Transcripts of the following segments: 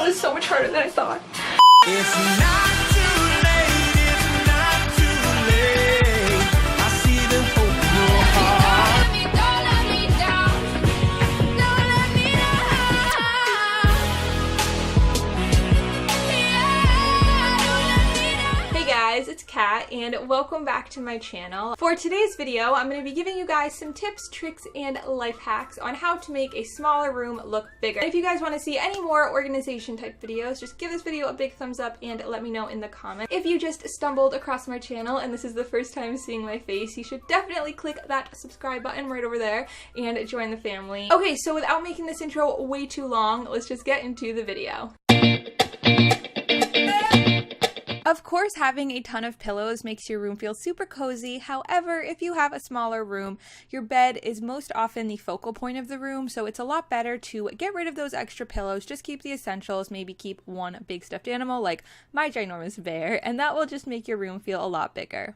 That is so much harder than I thought. It's not too late, it's not too late. I see the hope in your heart. Don't let me down. Don't let me down. Hey guys, it's Kat and welcome back to my channel. For today's video, I'm going to be giving you guys some tips, tricks, and life hacks on how to make a smaller room look bigger. If you guys want to see any more organization type videos, just give this video a big thumbs up and let me know in the comments. If you just stumbled across my channel and this is the first time seeing my face, you should definitely click that subscribe button right over there and join the family. Okay, so without making this intro way too long, let's just get into the video. Of course, having a ton of pillows makes your room feel super cozy. However, if you have a smaller room, your bed is most often the focal point of the room, so it's a lot better to get rid of those extra pillows, just keep the essentials, maybe keep one big stuffed animal like my ginormous bear, and that will just make your room feel a lot bigger.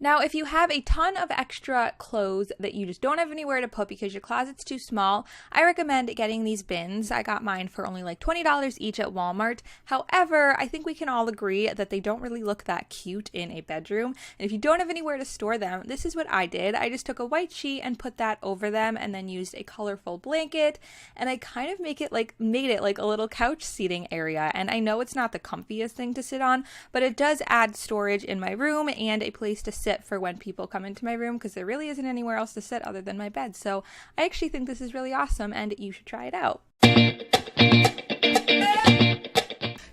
Now, if you have a ton of extra clothes that you just don't have anywhere to put because your closet's too small, I recommend getting these bins. I got mine for only like $20 each at Walmart. However, I think we can all agree that they don't really look that cute in a bedroom. And if you don't have anywhere to store them, this is what I did. I just took a white sheet and put that over them and then used a colorful blanket. And I kind of made it like a little couch seating area. And I know it's not the comfiest thing to sit on, but it does add storage in my room and a place to sit for when people come into my room, because there really isn't anywhere else to sit other than my bed. So I actually think this is really awesome and you should try it out.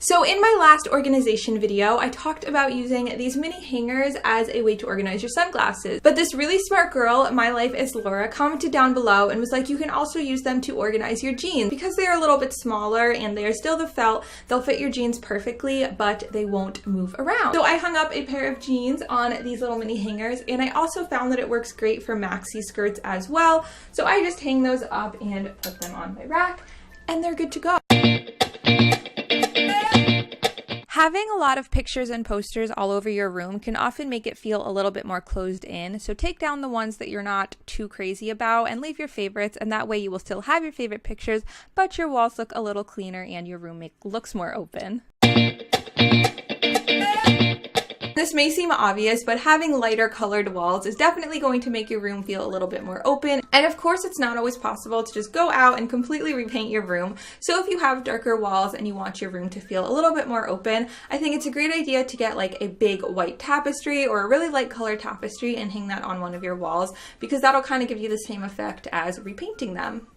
So in my last organization video, I talked about using these mini hangers as a way to organize your sunglasses. But this really smart girl, My Life is Laura, commented down below and was like, you can also use them to organize your jeans. Because they are a little bit smaller and they are still the felt, they'll fit your jeans perfectly, but they won't move around. So I hung up a pair of jeans on these little mini hangers, and I also found that it works great for maxi skirts as well. So I just hang those up and put them on my rack, and they're good to go. Having a lot of pictures and posters all over your room can often make it feel a little bit more closed in, so take down the ones that you're not too crazy about and leave your favorites, and that way you will still have your favorite pictures, but your walls look a little cleaner and your room looks more open. This may seem obvious, but having lighter colored walls is definitely going to make your room feel a little bit more open. And of course, it's not always possible to just go out and completely repaint your room. So if you have darker walls and you want your room to feel a little bit more open, I think it's a great idea to get like a big white tapestry or a really light color tapestry and hang that on one of your walls, because that'll kind of give you the same effect as repainting them.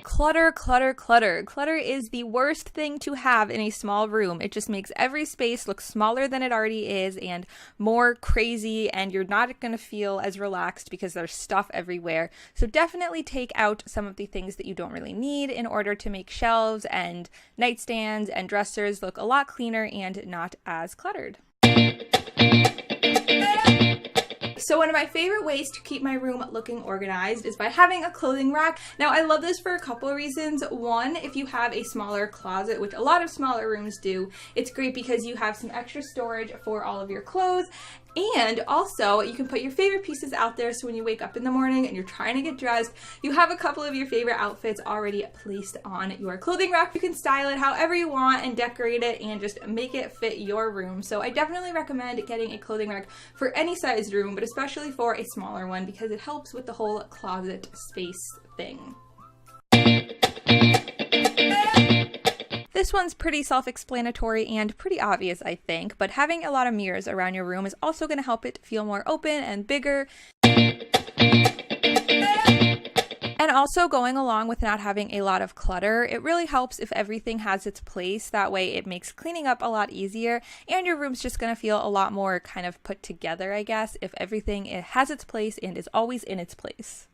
Clutter, clutter, clutter. Clutter is the worst thing to have in a small room. It just makes every space look smaller than it already is and more crazy, and you're not going to feel as relaxed because there's stuff everywhere. So definitely take out some of the things that you don't really need in order to make shelves and nightstands and dressers look a lot cleaner and not as cluttered. So one of my favorite ways to keep my room looking organized is by having a clothing rack. Now I love this for a couple of reasons. One, if you have a smaller closet, which a lot of smaller rooms do, it's great because you have some extra storage for all of your clothes. And also, you can put your favorite pieces out there, so when you wake up in the morning and you're trying to get dressed, you have a couple of your favorite outfits already placed on your clothing rack. You can style it however you want and decorate it and just make it fit your room. So I definitely recommend getting a clothing rack for any size room, but especially for a smaller one, because it helps with the whole closet space thing. This one's pretty self-explanatory and pretty obvious, I think, but having a lot of mirrors around your room is also going to help it feel more open and bigger. And also, going along with not having a lot of clutter, it really helps if everything has its place. That way it makes cleaning up a lot easier, and your room's just going to feel a lot more kind of put together, I guess, if everything has its place and is always in its place.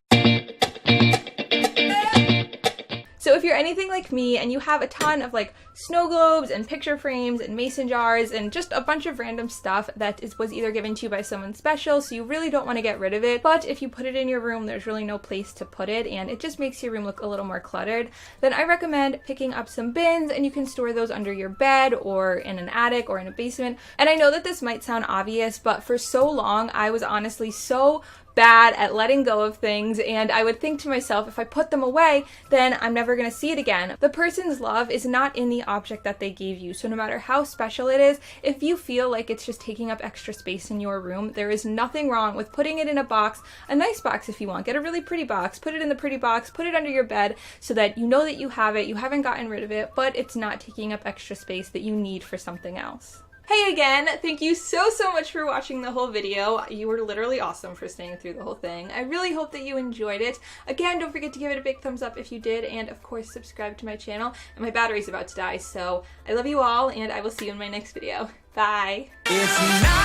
So if you're anything like me and you have a ton of like snow globes and picture frames and mason jars and just a bunch of random stuff that was either given to you by someone special, so you really don't want to get rid of it, but if you put it in your room, there's really no place to put it and it just makes your room look a little more cluttered, then I recommend picking up some bins, and you can store those under your bed or in an attic or in a basement. And I know that this might sound obvious, but for so long I was honestly so bad at letting go of things, and I would think to myself, if I put them away, then I'm never going to see it again. The person's love is not in the object that they gave you, so no matter how special it is, if you feel like it's just taking up extra space in your room, there is nothing wrong with putting it in a box, a nice box if you want. Get a really pretty box, put it in the pretty box, put it under your bed so that you know that you have it, you haven't gotten rid of it, but it's not taking up extra space that you need for something else. Hey again, thank you so much for watching the whole video. You were literally awesome for staying through the whole thing. I really hope that you enjoyed it. Again, don't forget to give it a big thumbs up if you did, and of course subscribe to my channel. And my battery's about to die, so I love you all, and I will see you in my next video. Bye! It's not